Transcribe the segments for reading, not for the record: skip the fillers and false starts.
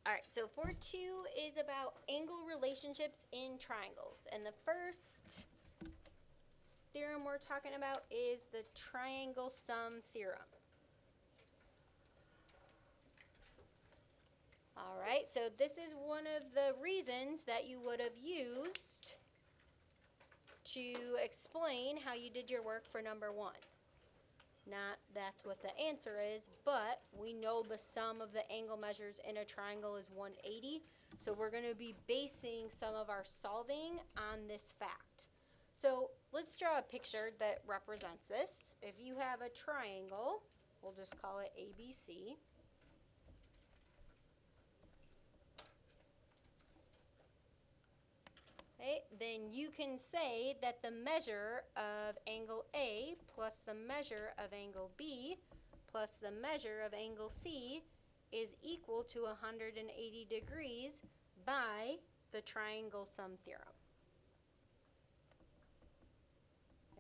All right, so 4.2 is about angle relationships in triangles. And the first theorem we're talking about is the triangle sum theorem. All right, so this is one of the reasons that you would have used to explain how you did your work for number 1. Not that's what the answer is, but we know the sum of the angle measures in a triangle is 180. So we're going to be basing some of our solving on this fact. So let's draw a picture that represents this. If you have a triangle, we'll just call it ABC. Okay, then you can say that the measure of angle A plus the measure of angle B plus the measure of angle C is equal to 180 degrees by the triangle sum theorem.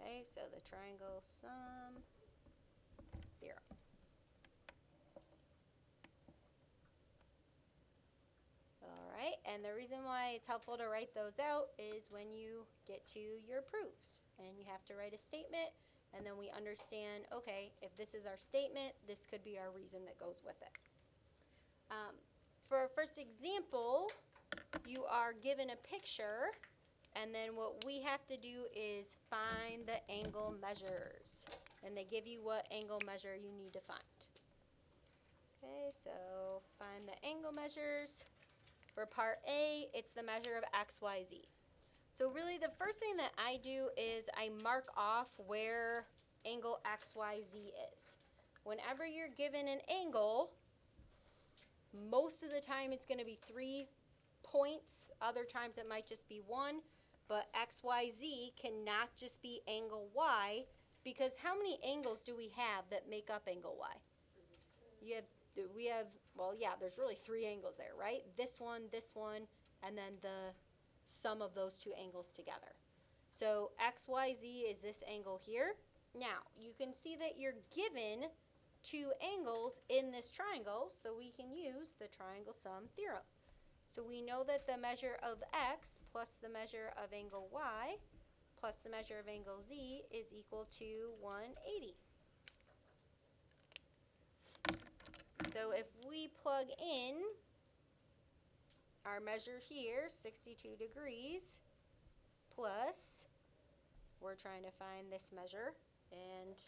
Okay, so the triangle sum theorem. All right, and the reason why it's helpful to write those out is when you get to your proofs and you have to write a statement, and then we understand, okay, if this is our statement, this could be our reason that goes with it. For our first example, you are given a picture, and then what we have to do is find the angle measures. And they give you what angle measure you need to find. Okay, so find the angle measures. For part A, it's the measure of x, y, z. So really the first thing that I do is I mark off where angle x, y, z is. Whenever you're given an angle, most of the time it's going to be 3 points. Other times it might just be 1. But x, y, z cannot just be angle y, because how many angles do we have that make up angle y? There's really 3 angles there, right? This one, and then the sum of those 2 angles together. So XYZ is this angle here. Now, you can see that you're given 2 angles in this triangle, so we can use the triangle sum theorem. So we know that the measure of x plus the measure of angle y plus the measure of angle z is equal to 180. So if we plug in our measure here, 62 degrees, plus, we're trying to find this measure, and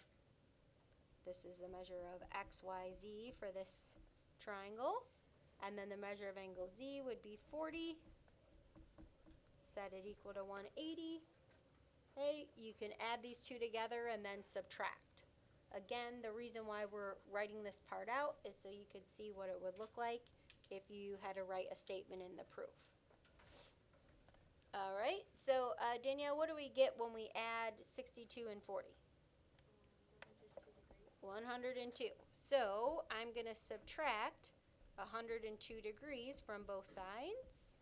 this is the measure of x, y, z for this triangle, and then the measure of angle z would be 40, set it equal to 180. Okay, you can add these 2 together and then subtract. Again, the reason why we're writing this part out is so you could see what it would look like if you had to write a statement in the proof. All right, so Danielle, what do we get when we add 62 and 40? 102. So I'm going to subtract 102 degrees from both sides.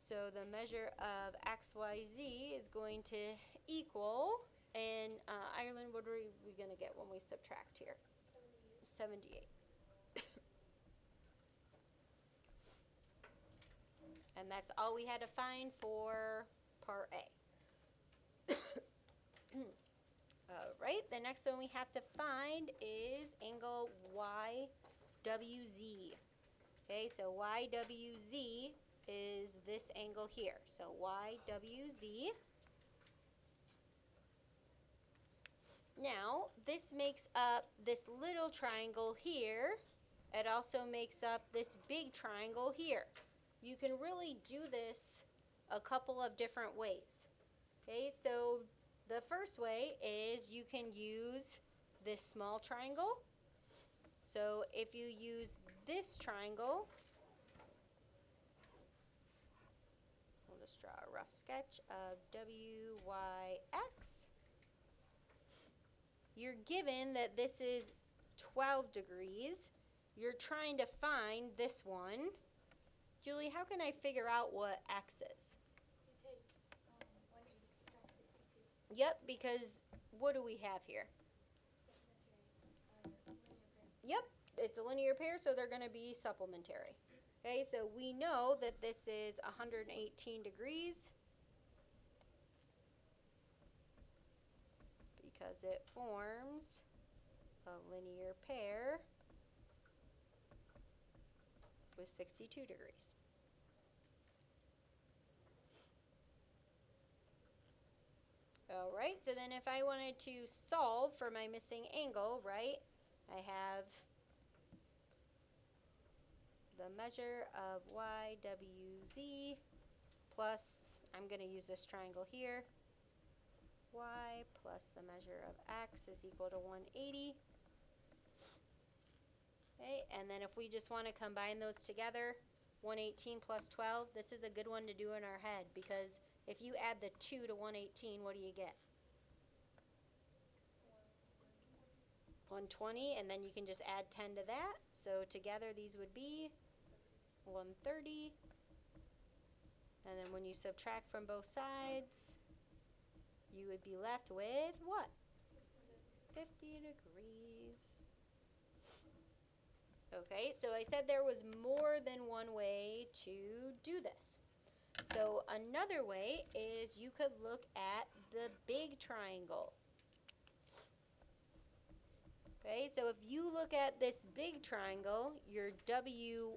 So the measure of XYZ is going to equal, and Ireland, what are we going to get when we subtract here? 78. And that's all we had to find for part A. All right, the next one we have to find is angle YWZ. Okay, so YWZ is this angle here. So YWZ. Now, this makes up this little triangle here. It also makes up this big triangle here. You can really do this a couple of different ways. Okay, so the first way is you can use this small triangle. So if you use this triangle, we'll just draw a rough sketch of WYX. You're given that this is 12 degrees. You're trying to find this one. Julie, how can I figure out what X is? You take 180 subtract 62. Yep, because what do we have here? Supplementary linear pair. Yep, it's a linear pair, so they're going to be supplementary. Okay, so we know that this is 118 degrees because it forms a linear pair with 62 degrees. All right, so then if I wanted to solve for my missing angle, right, I have the measure of YWZ plus, I'm going to use this triangle here, Y plus the measure of X is equal to 180. Okay, and then if we just want to combine those together, 118 plus 12, this is a good one to do in our head because if you add the 2 to 118, what do you get? 120, and then you can just add 10 to that. So together these would be 130. And then when you subtract from both sides, you would be left with what? 50 degrees. Okay, so I said there was more than one way to do this. So another way is you could look at the big triangle. Okay, so if you look at this big triangle, your WYZ,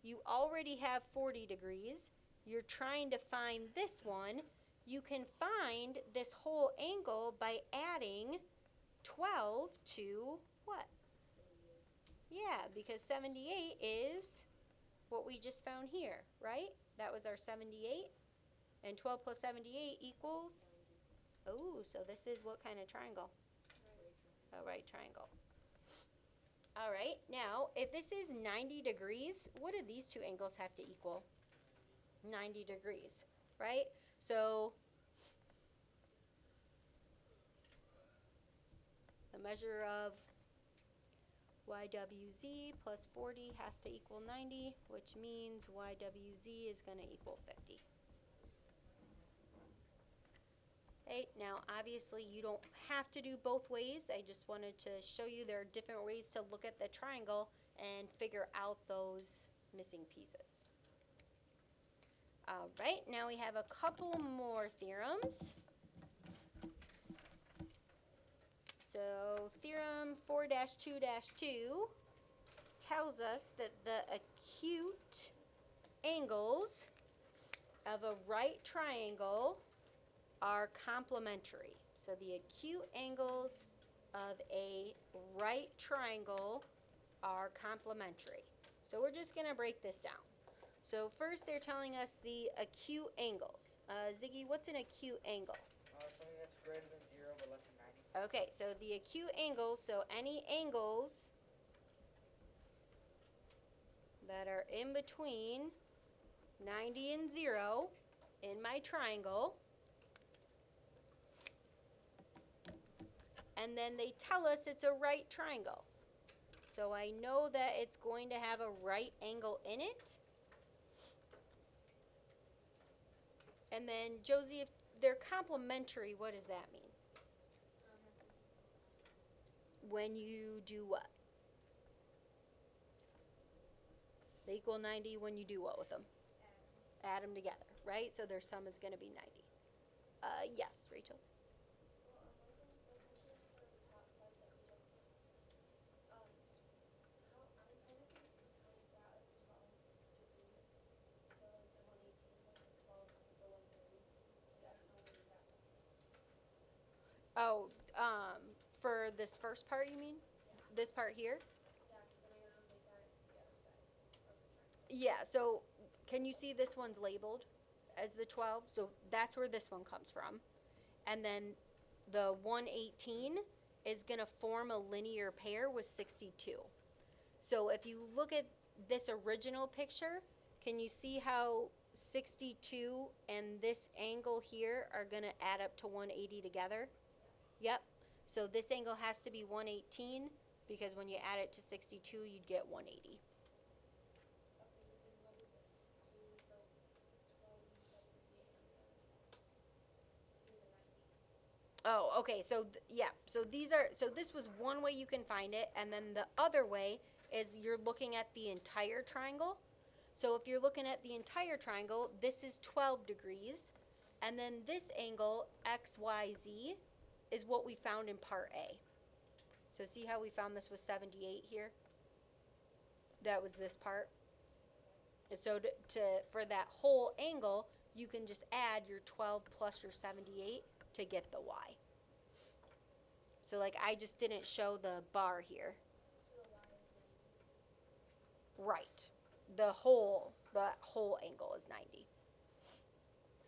you already have 40 degrees. You're trying to find this one. You can find this whole angle by adding 12 to what? Yeah, because 78 is what we just found here, right? That was our 78. And 12 plus 78 equals? Oh, so this is what kind of triangle? A right triangle. All right, now, if this is 90 degrees, what do these two angles have to equal? 90 degrees, right? So the measure of YWZ plus 40 has to equal 90, which means YWZ is going to equal 50. Okay, now obviously you don't have to do both ways. I just wanted to show you there are different ways to look at the triangle and figure out those missing pieces. All right, now we have a couple more theorems. So theorem 4-2-2 tells us that the acute angles of a right triangle are complementary. So the acute angles of a right triangle are complementary. So we're just going to break this down. So first they're telling us the acute angles. Ziggy, what's an acute angle? Something that's greater than 0 but less than 90. Okay, so the acute angles, so any angles that are in between 90 and 0 in my triangle. And then they tell us it's a right triangle. So I know that it's going to have a right angle in it. And then, Josie, if they're complementary, what does that mean? When you do what? They equal 90 when you do what with them? Add them together, right? So their sum is going to be 90. Yes, Rachel? Oh, for this first part, you mean? This part here? Yeah, so can you see this one's labeled as the 12? So that's where this one comes from. And then the 118 is going to form a linear pair with 62. So if you look at this original picture, can you see how 62 and this angle here are going to add up to 180 together? Yep. So this angle has to be 118 because when you add it to 62, you'd get 180. Oh, okay. So yeah. So this was one way you can find it, and then the other way is you're looking at the entire triangle. So if you're looking at the entire triangle, this is 12 degrees, and then this angle XYZ is what we found in part A. So see how we found this was 78 here? That was this part. So for that whole angle, you can just add your 12 plus your 78 to get the Y. So like I just didn't show the bar here. So the y is 90. Right. The whole angle is 90.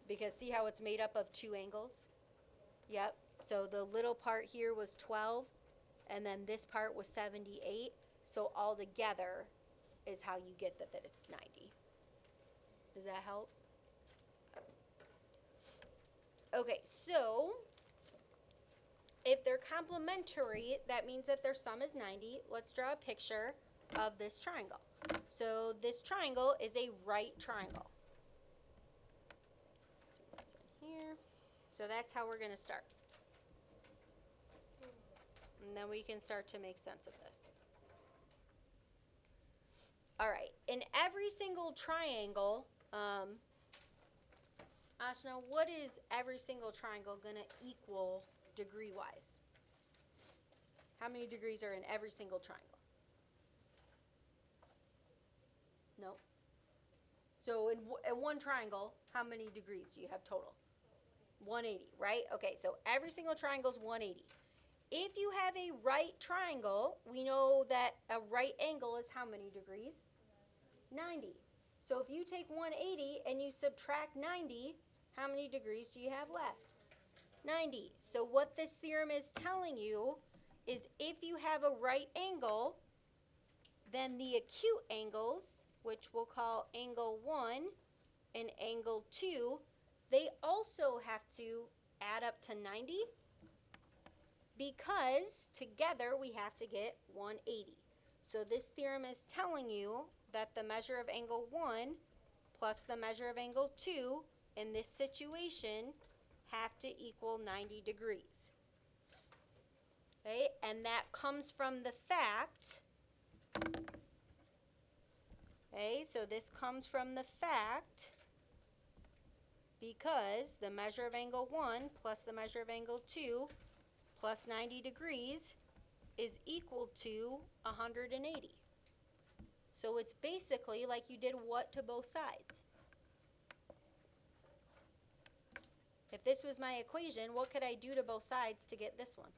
Because see how it's made up of two angles? Yep. So the little part here was 12, and then this part was 78. So all together is how you get that it's 90. Does that help? Okay, so if they're complementary, that means that their sum is 90. Let's draw a picture of this triangle. So this triangle is a right triangle. Do this in here. So that's how we're going to start. And then we can start to make sense of this. All right, in every single triangle, Ashna, what is every single triangle going to equal degree-wise? How many degrees are in every single triangle? No. So in one triangle, how many degrees do you have total? 180, right? Okay, so every single triangle is 180. If you have a right triangle, we know that a right angle is how many degrees? 90. So if you take 180 and you subtract 90, how many degrees do you have left? 90. So what this theorem is telling you is if you have a right angle, then the acute angles, which we'll call angle 1 and angle 2, they also have to add up to 90 because together we have to get 180. So this theorem is telling you that the measure of angle 1 plus the measure of angle 2 in this situation have to equal 90 degrees. Okay, and that comes from the fact, okay, so this comes from the fact because the measure of angle 1 plus the measure of angle 2 plus 90 degrees is equal to 180. So it's basically like you did what to both sides? If this was my equation, what could I do to both sides to get this one?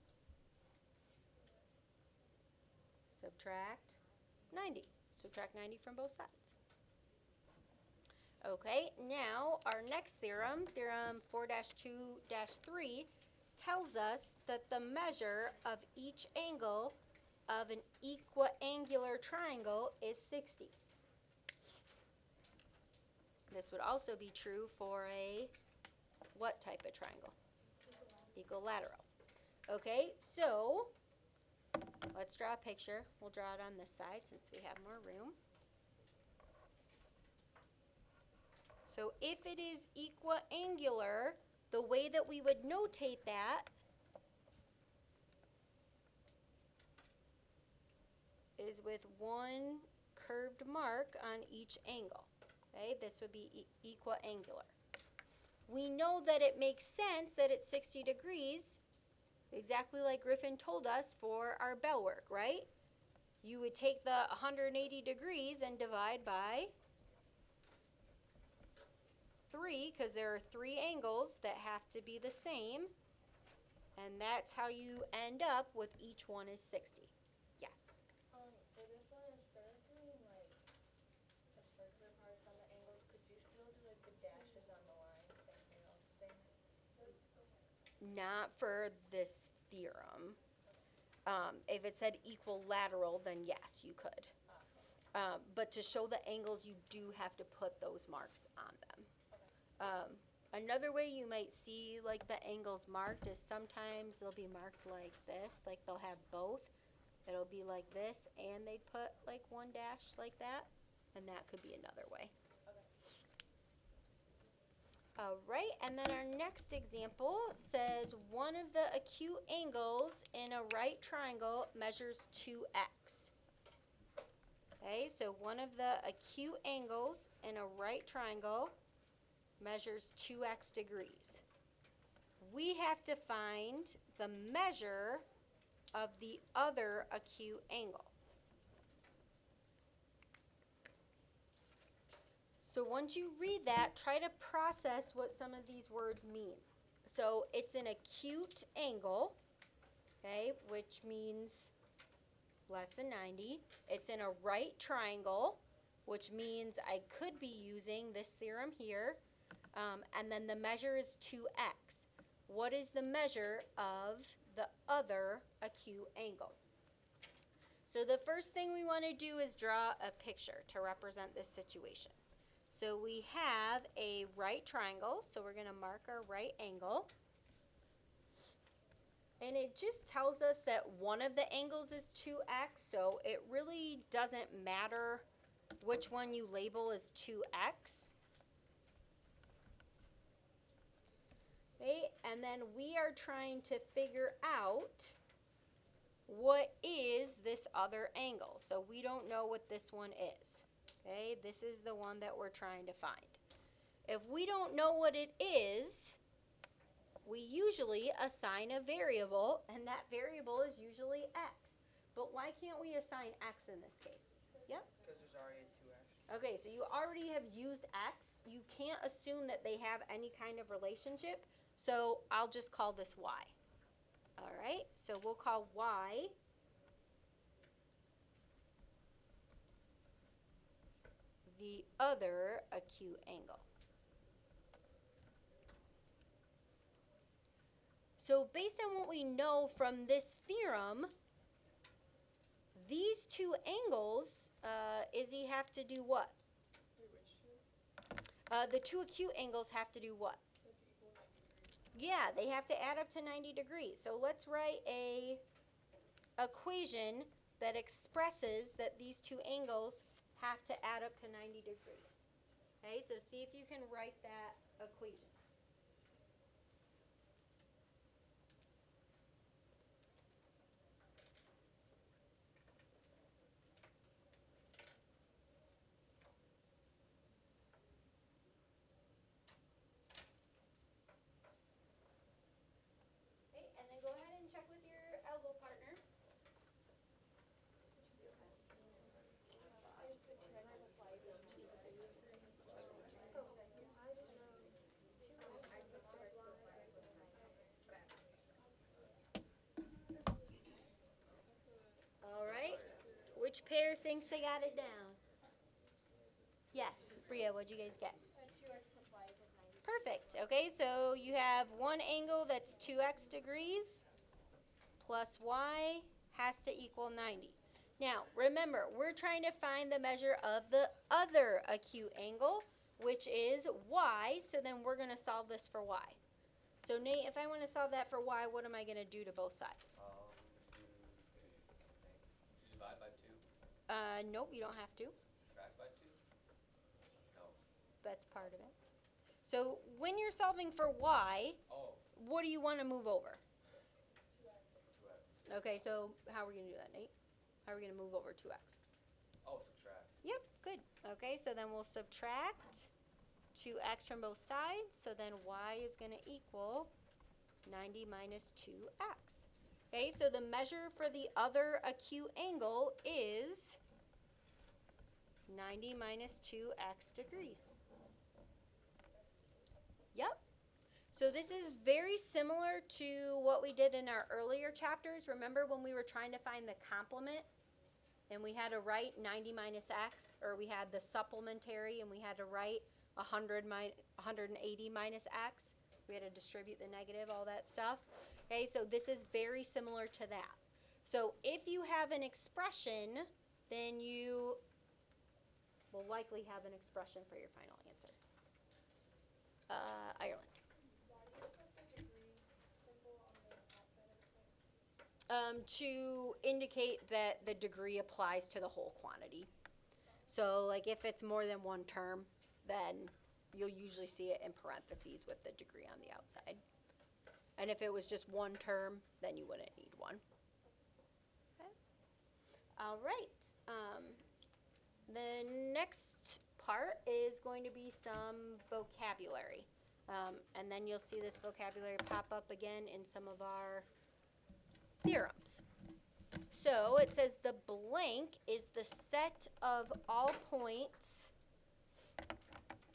Subtract 90. Subtract 90 from both sides. Okay, now our next theorem, theorem 4-2-3, tells us that the measure of each angle of an equiangular triangle is 60. This would also be true for a what type of triangle? Equilateral. Okay, so let's draw a picture. We'll draw it on this side since we have more room. So if it is equiangular, the way that we would notate that is with one curved mark on each angle. Okay, this would be equiangular. We know that it makes sense that it's 60 degrees, exactly like Griffin told us for our bell work, right? You would take the 180 degrees and divide by 3, because there are 3 angles that have to be the same, and that's how you end up with each one is 60. Yes? For this one, instead of doing like the circular parts on the angles, could you still do like the dashes on the line? Same thing, all the same? Not for this theorem. If it said equilateral, then yes, you could. But to show the angles, you do have to put those marks on them. Another way you might see like the angles marked is sometimes they'll be marked like this, like they'll have both. It'll be like this, and they'd put like one dash like that, and that could be another way. All right, and then our next example says one of the acute angles in a right triangle measures 2x. Okay, so one of the acute angles in a right triangle measures 2x degrees. We have to find the measure of the other acute angle. So once you read that, try to process what some of these words mean. So it's an acute angle, okay, which means less than 90. It's in a right triangle, which means I could be using this theorem here. And then the measure is 2x. What is the measure of the other acute angle? So the first thing we want to do is draw a picture to represent this situation. So we have a right triangle, so we're going to mark our right angle. And it just tells us that one of the angles is 2x, so it really doesn't matter which one you label as 2x. Okay, and then we are trying to figure out what is this other angle. So we don't know what this one is. Okay, this is the one that we're trying to find. If we don't know what it is, we usually assign a variable, and that variable is usually x. But why can't we assign x in this case? Yep. Because there's already a 2x. Okay, so you already have used x. You can't assume that they have any kind of relationship, so I'll just call this y. All right, so we'll call y the other acute angle. So based on what we know from this theorem, these two angles, Izzy, have to do what? The two acute angles have to do what? Yeah, they have to add up to 90 degrees. So let's write a equation that expresses that these two angles have to add up to 90 degrees. Okay, so see if you can write that equation. Okay, and then go ahead and check with your elbow partner. All right. Which pair thinks they got it down? Yes. Bria, what'd you guys get? 2x plus y equals 90. Perfect. Okay, so you have one angle that's 2x degrees plus y has to equal 90. Now, remember, we're trying to find the measure of the other acute angle, which is y, so then we're going to solve this for y. So, Nate, if I want to solve that for y, what am I going to do to both sides? You divide by 2? Nope, you don't have to. Subtract by 2? No. That's part of it. So, when you're solving for y, Oh, what do you want to move over? 2x. Okay, so how are we going to do that, Nate? How are we going to move over 2x? Oh, subtract. Yep, good. Okay, so then we'll subtract 2x from both sides. So then y is going to equal 90 minus 2x. Okay, so the measure for the other acute angle is 90 minus 2x degrees. Yep. So this is very similar to what we did in our earlier chapters. Remember when we were trying to find the complement and we had to write 90 minus x, or we had the supplementary and we had to write 180 minus x. We had to distribute the negative, all that stuff. Okay, so this is very similar to that. So if you have an expression, then you will likely have an expression for your final answer. Ireland. Why do you put the degree symbol on the outside of the parentheses? To indicate that the degree applies to the whole quantity. So, like, if it's more than one term, then you'll usually see it in parentheses with the degree on the outside. And if it was just one term, then you wouldn't need one. Okay. All right. The next part is going to be some vocabulary. And then you'll see this vocabulary pop up again in some of our theorems. So it says the blank is the set of all points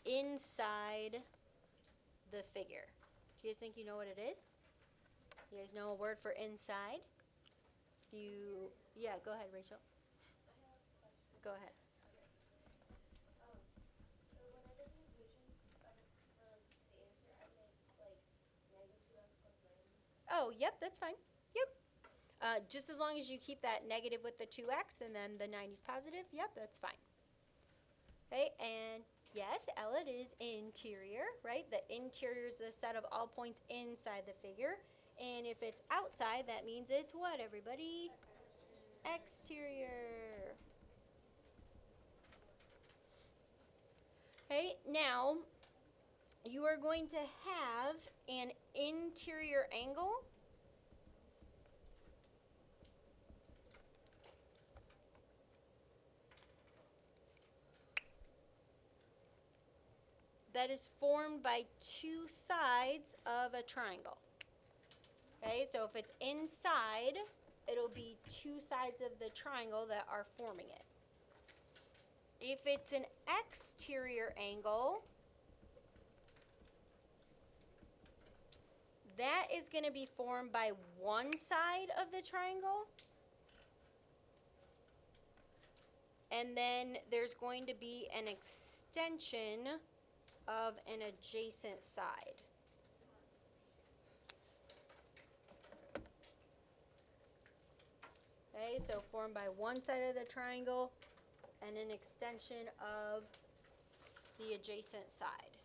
inside the figure. Do you guys think you know what it is? You guys know a word for inside? Yeah, go ahead, Rachel. Go ahead. So when I did the equation for the answer, I meant like -2x plus 90. Oh, yep, that's fine. Yep. Just as long as you keep that negative with the 2x and then the 90 is positive, yep, that's fine. Okay, and yes, Ella, it is interior, right? The interior is the set of all points inside the figure. And if it's outside, that means it's what, everybody? Exterior. Okay, now you are going to have an interior angle. That is formed by two sides of a triangle. Okay, so if it's inside, it'll be two sides of the triangle that are forming it. If it's an exterior angle, that is going to be formed by one side of the triangle. And then there's going to be an extension of an adjacent side. Okay, so formed by one side of the triangle and an extension of the adjacent side.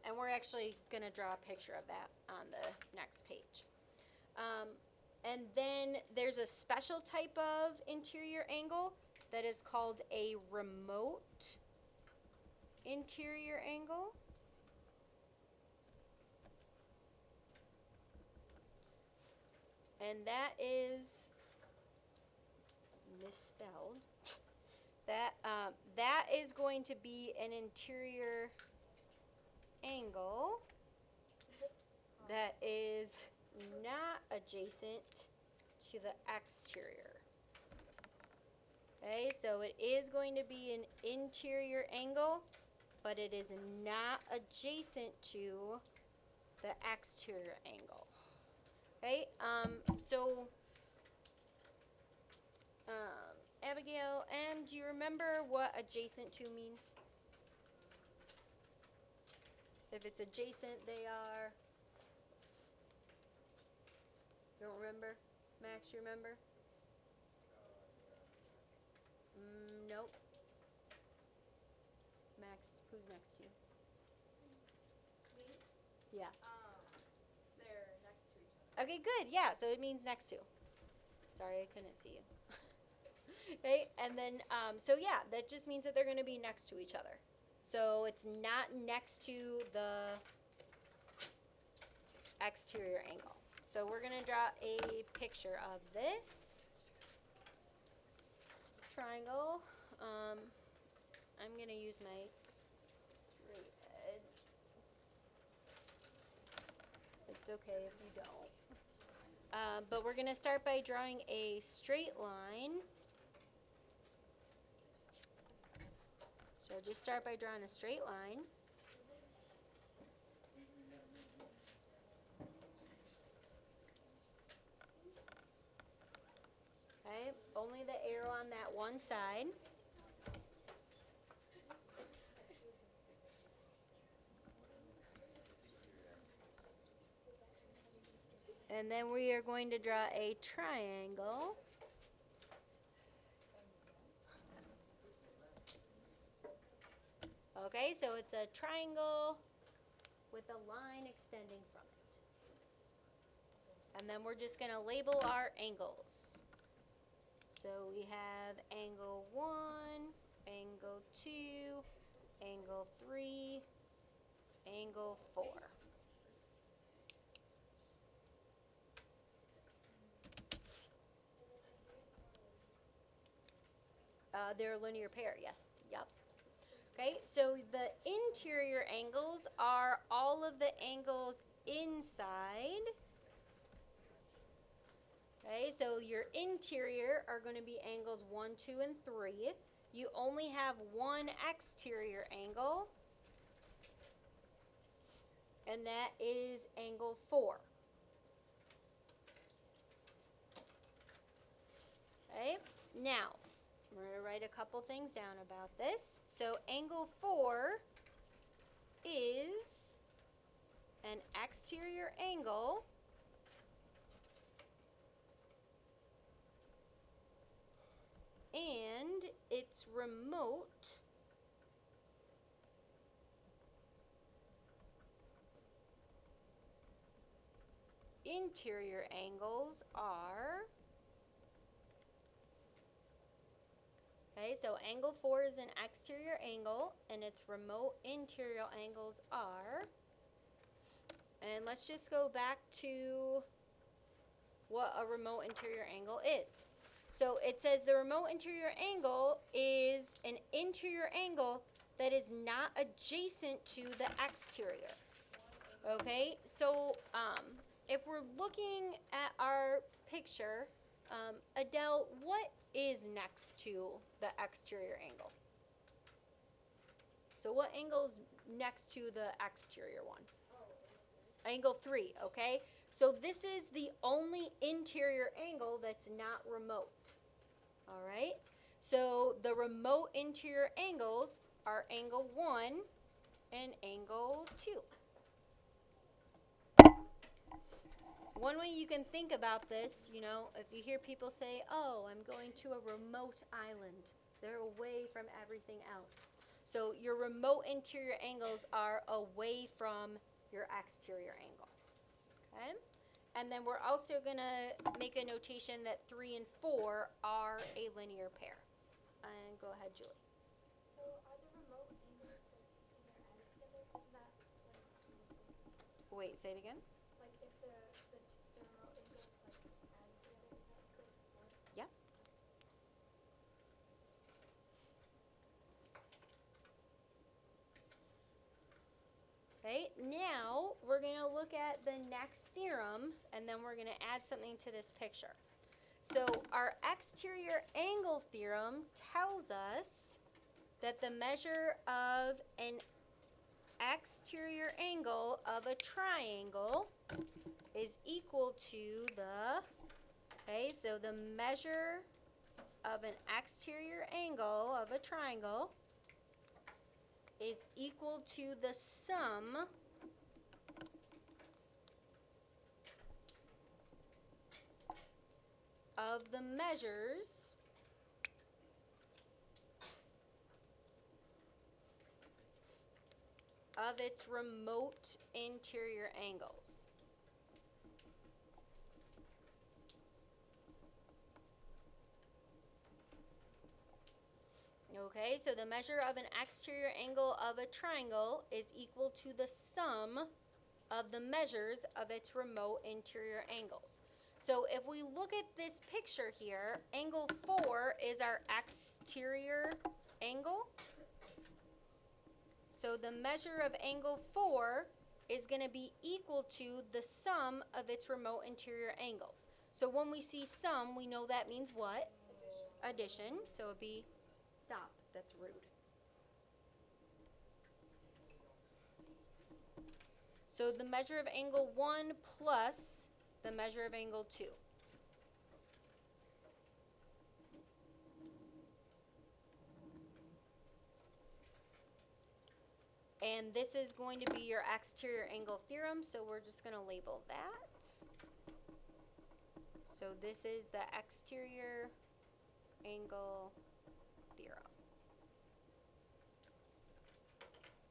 And we're actually going to draw a picture of that on the next page. And then there's a special type of interior angle that is called a remote interior angle. And that is misspelled. That is going to be an interior angle that is not adjacent to the exterior. Okay, so it is going to be an interior angle, but it is not adjacent to the exterior angle. Okay, Abigail, do you remember what adjacent to means? If it's adjacent, they are. You don't remember? Max, you remember? Nope. Max, who's next to you? Me? Yeah. They're next to each other. Okay, good. Yeah, so it means next to. Sorry, I couldn't see you. Okay, and then, so yeah, that just means that they're going to be next to each other. So it's not next to the exterior angle. So we're going to draw a picture of this triangle. I'm going to use my straight edge. It's okay if you don't. But we're going to start by drawing a straight line. So just start by drawing a straight line. Okay, only the arrow on that one side. And then we are going to draw a triangle. Okay, so it's a triangle with a line extending from it. And then we're just going to label our angles. So we have angle 1, angle 2, angle 3, angle 4. They're a linear pair, yes. Yep. Okay, so the interior angles are all of the angles inside. Okay, so your interior are going to be angles 1, 2, and 3. You only have one exterior angle, and that is angle 4. Okay, now we're going to write a couple things down about this. So angle 4 is an exterior angle and its remote interior angles are, okay, so angle 4 is an exterior angle and its remote interior angles are, and let's just go back to what a remote interior angle is. So it says the remote interior angle is an interior angle that is not adjacent to the exterior. Okay, so if we're looking at our picture, Adele, what is next to the exterior angle? So what angle is next to the exterior one? Angle 3, okay? So this is the only interior angle that's not remote. All right? So the remote interior angles are angle 1 and angle 2. One way you can think about this, you know, if you hear people say, oh, I'm going to a remote island, they're away from everything else. So your remote interior angles are away from your exterior angle. Okay? And then we're also going to make a notation that 3 and 4 are a linear pair. And go ahead, Julie. So are the remote angles like when they're added together? Isn't that what it's equal to? Wait, say it again. Like if the remote angles like added together, is that equal to 4? Yeah. Okay, now we're going to look at the next theorem, and then we're going to add something to this picture. So our exterior angle theorem tells us that the measure of an exterior angle of a triangle is equal to the, okay, so the measure of an exterior angle of a triangle is equal to the sum of the measures of its remote interior angles. Okay, so the measure of an exterior angle of a triangle is equal to the sum of the measures of its remote interior angles. So if we look at this picture here, angle 4 is our exterior angle. So the measure of angle 4 is going to be equal to the sum of its remote interior angles. So when we see sum, we know that means what? Addition. So it would be, stop, that's rude. So the measure of angle 1 plus the measure of angle 2. And this is going to be your exterior angle theorem, so we're just going to label that. So this is the exterior angle theorem.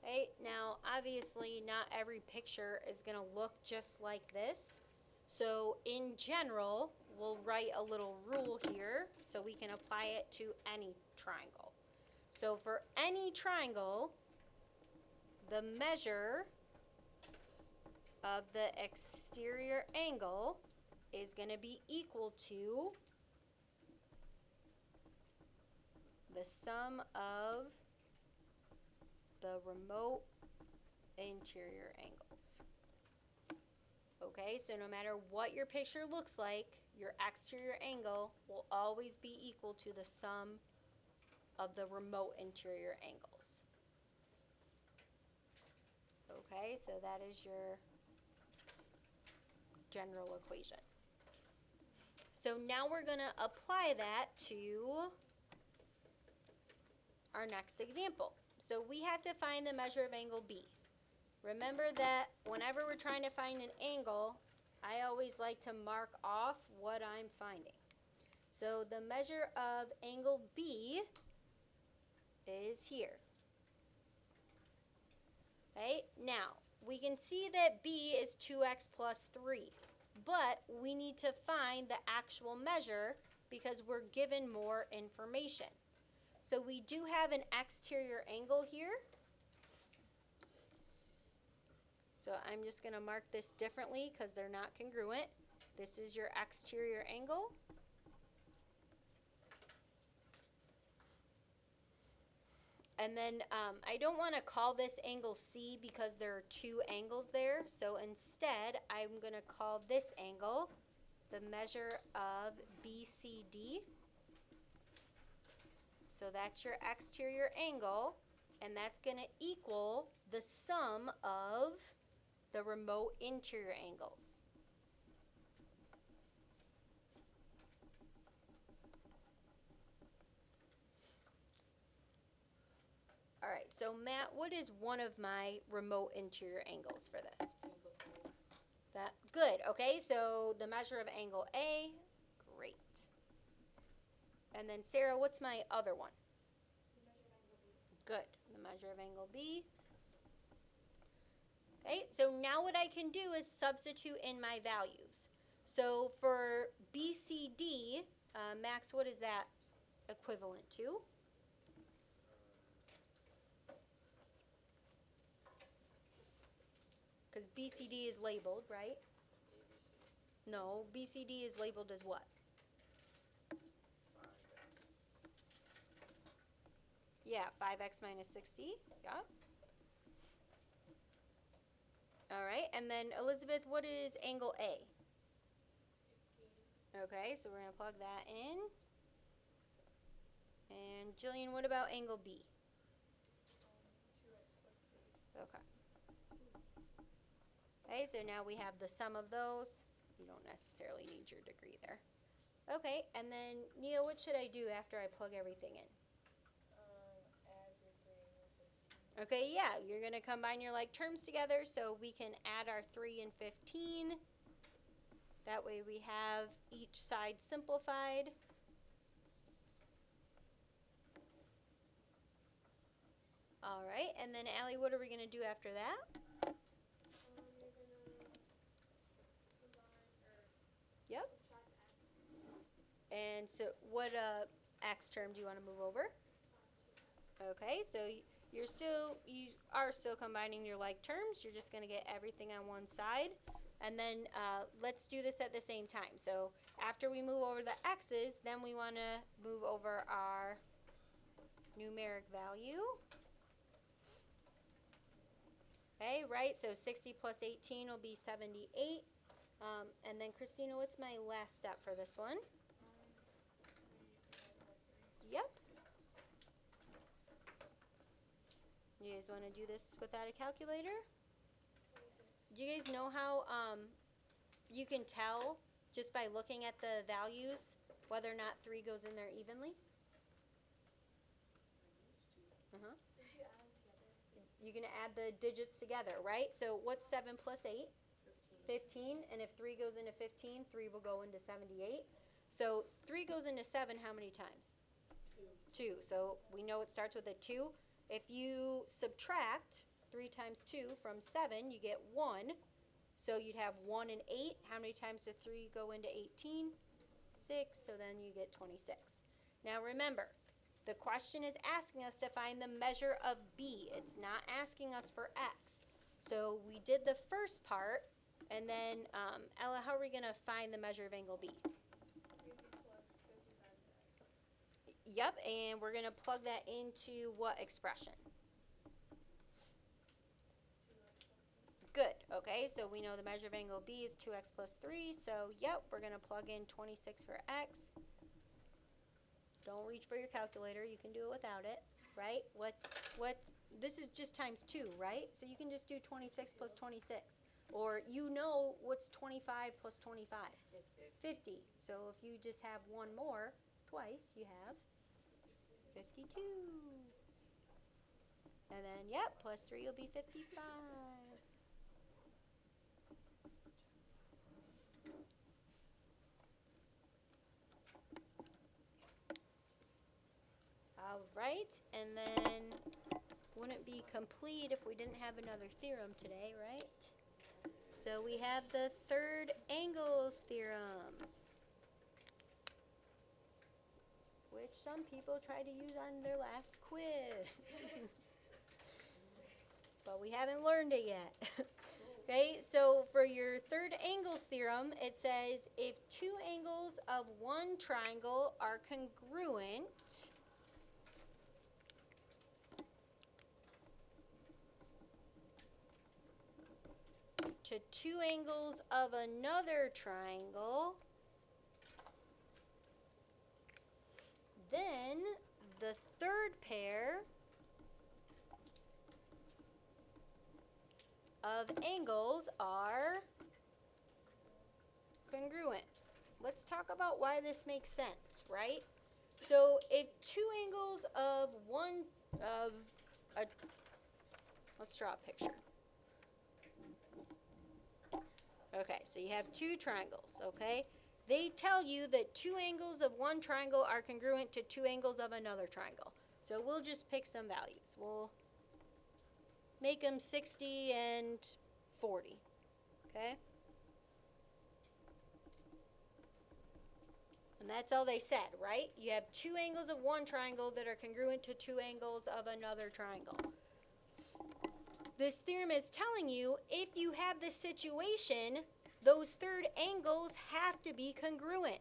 Okay, now obviously not every picture is going to look just like this. So in general, we'll write a little rule here so we can apply it to any triangle. So for any triangle, the measure of the exterior angle is going to be equal to the sum of the remote interior angles. Okay, so no matter what your picture looks like, your exterior angle will always be equal to the sum of the remote interior angles. Okay, so that is your general equation. So now we're going to apply that to our next example. So we have to find the measure of angle B. Remember that whenever we're trying to find an angle, I always like to mark off what I'm finding. So the measure of angle B is here. Okay, now we can see that B is 2x plus 3, but we need to find the actual measure because we're given more information. So we do have an exterior angle here. So I'm just going to mark this differently because they're not congruent. This is your exterior angle. And then I don't want to call this angle C because there are two angles there. So instead, I'm going to call this angle the measure of BCD. So that's your exterior angle, and that's going to equal the sum of the remote interior angles. All right, so Matt, what is one of my remote interior angles for this? That good. Okay, so the measure of angle A, great. And then Sarah, what's my other one? Good. The measure of angle B. Okay, so now what I can do is substitute in my values. So for BCD, Max, what is that equivalent to? Because BCD is labeled, right? ABC. No, BCD is labeled as what? Yeah, 5x minus 60. Yeah. All right, and then Elizabeth, what is angle A? 15. Okay, so we're going to plug that in. And Jillian, what about angle B? 2x plus 3. Okay. Okay, so now we have the sum of those. You don't necessarily need your degree there. Okay, and then Nia, what should I do after I plug everything in? Add your 3 and your 15. Okay, yeah, you're going to combine your like terms together so we can add our 3 and 15. That way we have each side simplified. All right, and then Allie, what are we going to do after that? You're gonna combine or Yep. subtract x. And so what x term do you want to move over? 2x. Okay, so you are still combining your like terms. You're just going to get everything on one side. And then let's do this at the same time. So after we move over the x's, then we want to move over our numeric value. Okay, right, so 60 plus 18 will be 78. And then Christina, what's my last step for this one? 3 divided by 3. Yep. You guys want to do this without a calculator? 26. Do you guys know how you can tell just by looking at the values whether or not 3 goes in there evenly? Uh-huh. Did you add them together? You can add the digits together, right? So what's 7 plus 8? 15. And if 3 goes into 15, 3 will go into 78. So 3 goes into 7 how many times? 2. So we know it starts with a 2. If you subtract 3 times 2 from 7, you get 1. So you'd have 1 and 8. How many times did 3 go into 18? 6. So then you get 26. Now remember, The question is asking us to find the measure of B. It's not asking us for X. So we did the first part, and then, Ella, how are we going to find the measure of angle B? You can plug 55 back. Yep, and we're going to plug that into what expression? 2x plus 3. Good, okay, so we know the measure of angle B is 2x plus 3, so yep, we're going to plug in 26 for x. Don't reach for your calculator, you can do it without it, right? This is just times 2, right? So you can just do 26 plus 26. Or you know what's 25 plus 25? 50. So if you just have one more, twice, you have 52. And then, yep, plus 3 will be 55. All right, and then wouldn't be complete if we didn't have another theorem today, right? So we have the third angles theorem, which some people try to use on their last quiz. But we haven't learned it yet. Okay, so for your third angles theorem, it says if two angles of one triangle are congruent, to two angles of another triangle, then the third pair of angles are congruent. Let's talk about why this makes sense, right? So if two angles of let's draw a picture. Okay, so you have two triangles, okay? They tell you that two angles of one triangle are congruent to two angles of another triangle. So we'll just pick some values. We'll make them 60 and 40, okay? And that's all they said, right? You have two angles of one triangle that are congruent to two angles of another triangle. This theorem is telling you if you have this situation, those third angles have to be congruent.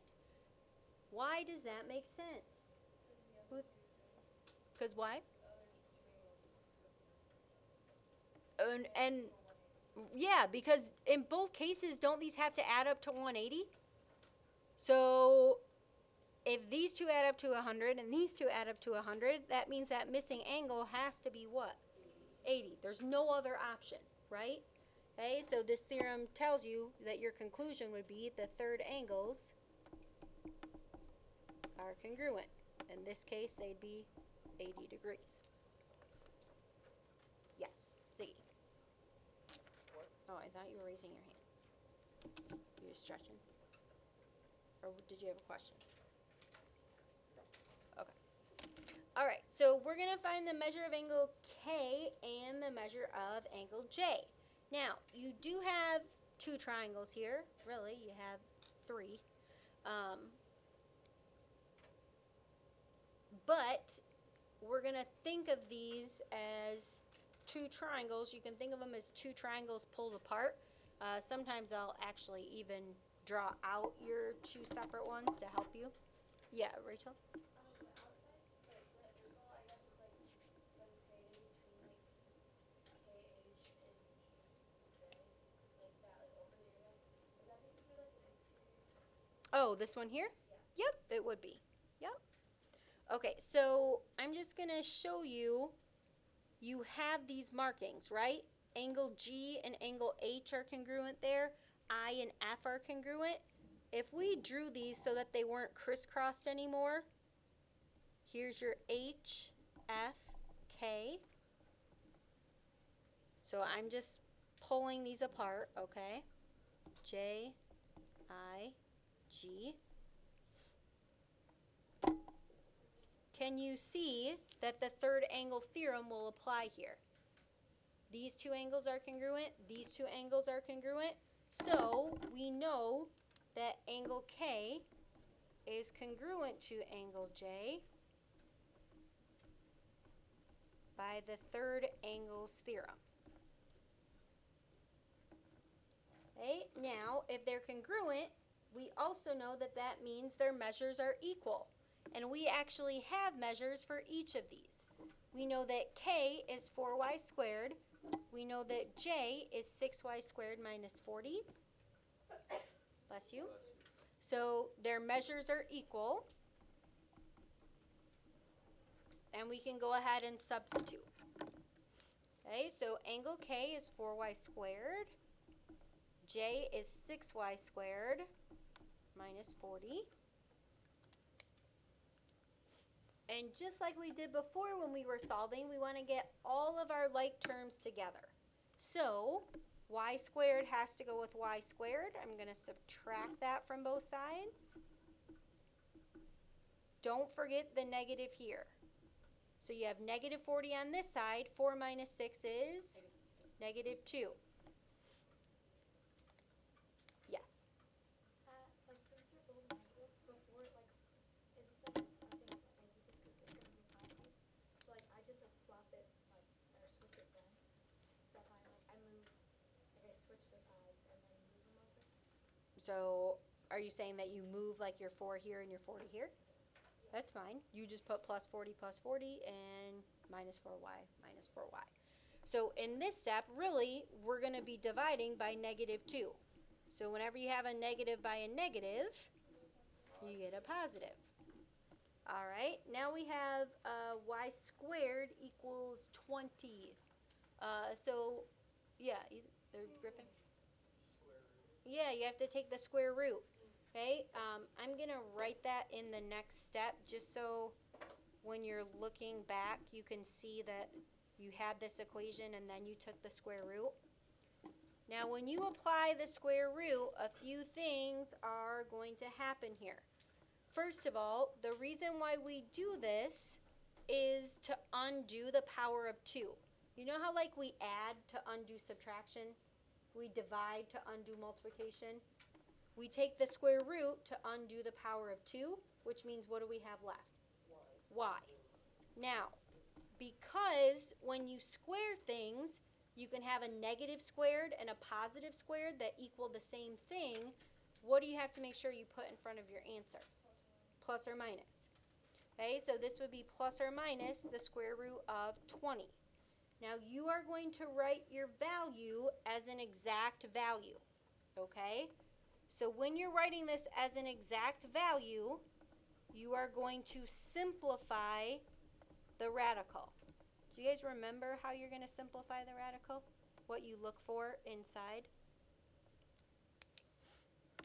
Why does that make sense? Because why? And yeah, because in both cases, don't these have to add up to 180? So if these two add up to 100 and these two add up to 100, that means that missing angle has to be what? 80. There's no other option, right? Okay, so this theorem tells you that your conclusion would be the third angles are congruent. In this case, they'd be 80 degrees. Yes, Ziggy. Oh, I thought you were raising your hand. You were stretching? Or did you have a question? Okay. All right, so we're going to find the measure of angle K and the measure of angle J. Now, you do have two triangles here. Really, you have three. But we're going to think of these as two triangles. You can think of them as two triangles pulled apart. Sometimes I'll actually even draw out your two separate ones to help you. Yeah, Rachel? The outside, like the angle, I guess is like 10K between like KH and J, like that, like over the area. Would that be considered like an exterior? Oh, this one here? Yeah. Yep, it would be. Yep. Okay, so I'm just going to show you, you have these markings, right? Angle G and angle H are congruent there. I and F are congruent. If we drew these so that they weren't crisscrossed anymore, here's your H, F, K. So I'm just pulling these apart, okay? J, I, G. Can you see that the third angle theorem will apply here? These two angles are congruent, these two angles are congruent. So we know that angle K is congruent to angle J, by the third angle's theorem. Okay, now if they're congruent, we also know that that means their measures are equal. And we actually have measures for each of these. We know that k is 4y squared. We know that j is 6y squared minus 40. Bless you. So their measures are equal. And we can go ahead and substitute. Okay, so angle K is 4y squared. J is 6y squared minus 40. And just like we did before when we were solving, we want to get all of our like terms together. So y squared has to go with y squared. I'm going to subtract that from both sides. Don't forget the negative here. So you have negative 40 on this side. 4 minus 6 is negative 2. Yes. Like since they're both negative, before like, is this like I think like I do this because it's gonna be positive. So like I just like flop it like or switch it then. Is that fine? Like I move, like I switch the sides and then move them over. So are you saying that you move like your 4 here and your 40 here? That's fine. You just put plus 40 and minus 4y minus 4y. So in this step, really, we're going to be dividing by negative 2. So whenever you have a negative by a negative, you get a positive. All right, now we have y squared equals 20. So, yeah, Griffin? Yeah, you have to take the square root. Okay, I'm going to write that in the next step just so when you're looking back you can see that you had this equation and then you took the square root. Now when you apply the square root, a few things are going to happen here. First of all, the reason why we do this is to undo the power of 2. You know how like we add to undo subtraction? We divide to undo multiplication? We take the square root to undo the power of 2, which means what do we have left? Y. Now, because when you square things, you can have a negative squared and a positive squared that equal the same thing, what do you have to make sure you put in front of your answer? Plus or minus. Okay, so this would be plus or minus the square root of 20. Now, you are going to write your value as an exact value. Okay? So when you're writing this as an exact value, you are going to simplify the radical. Do you guys remember how you're going to simplify the radical? What you look for inside?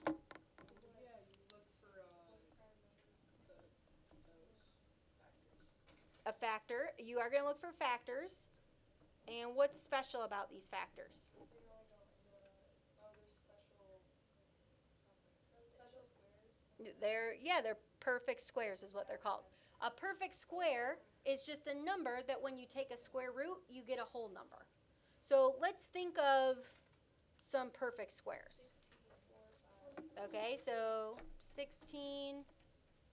Yeah, you look for A factor. You are going to look for factors. And what's special about these factors? They're perfect squares is what they're called. A perfect square is just a number that when you take a square root, you get a whole number. So let's think of some perfect squares. Okay, so 16,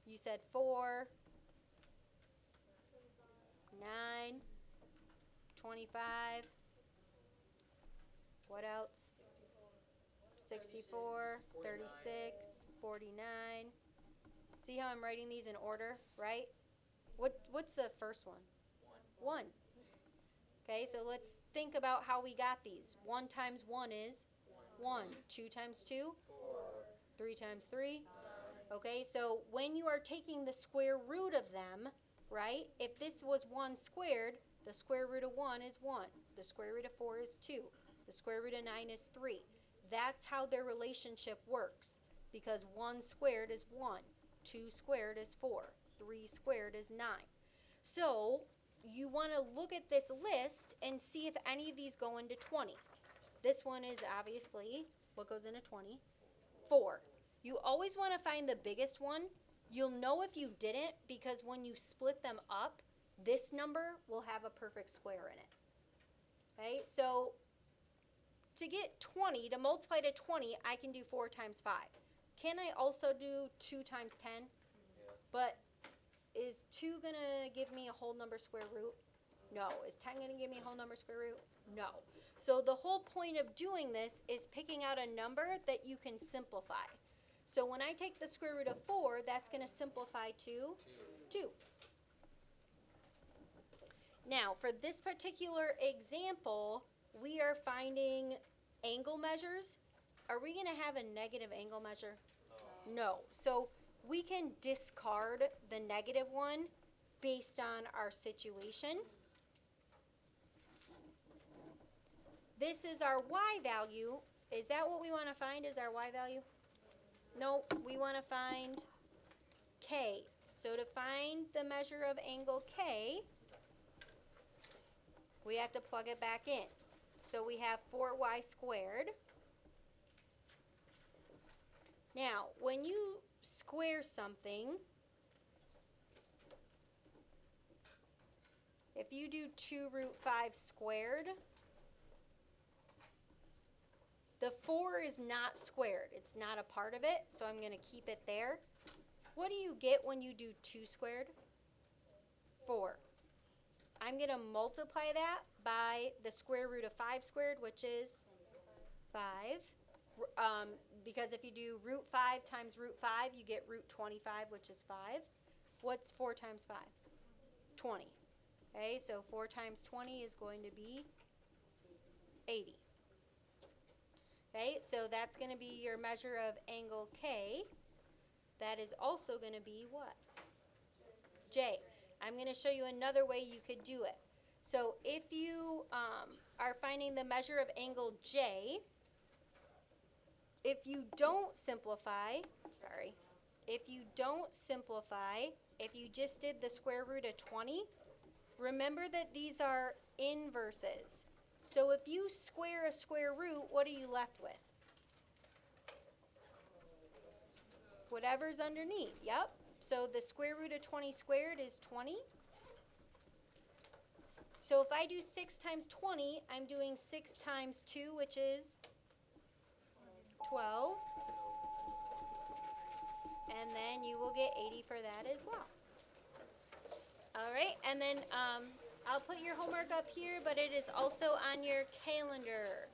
you said 4, 9, 25, what else? 64, 36, 49. See how I'm writing these in order, right? What's the first one? 1. Okay, so let's think about how we got these. 1 times 1 is 1. 2 times 2? 3 times 3? Okay, so when you are taking the square root of them, right, if this was 1 squared, the square root of 1 is 1. The square root of 4 is 2. The square root of 9 is 3. That's how their relationship works, because 1 squared is 1, 2 squared is 4, 3 squared is 9. So you want to look at this list and see if any of these go into 20. This one is obviously, what goes into 20? 4. You always want to find the biggest one. You'll know if you didn't because when you split them up, this number will have a perfect square in it. Okay, so to get 20, to multiply to 20, I can do 4 times 5. Can I also do 2 times 10? Yeah. But is 2 going to give me a whole number square root? No. Is 10 going to give me a whole number square root? No. So the whole point of doing this is picking out a number that you can simplify. So when I take the square root of 4, that's going to simplify to 2. Now, for this particular example, we are finding angle measures. Are we going to have a negative angle measure? No. So we can discard the negative one based on our situation. This is our y value. Is that what we want to find is our y value? No, we want to find k. So to find the measure of angle k, we have to plug it back in. So we have 4y squared. Now, when you square something, if you do 2 root 5 squared, the 4 is not squared. It's not a part of it, so I'm going to keep it there. What do you get when you do 2 squared? 4. I'm going to multiply that by the square root of 5 squared, which is 5. Because if you do root 5 times root 5, you get root 25, which is 5. What's 4 times 5? 20. Okay, so 4 times 20 is going to be 80. Okay, so that's going to be your measure of angle K. That is also going to be what? J. I'm going to show you another way you could do it. So if you are finding the measure of angle J, if you don't simplify, if you just did the square root of 20, remember that these are inverses. So if you square a square root, what are you left with? Whatever's underneath, yep. So the square root of 20 squared is 20. So if I do 6 times 20, I'm doing 6 times 2, which is 12. And then you will get 80 for that as well. All right, and then I'll put your homework up here, but it is also on your calendar.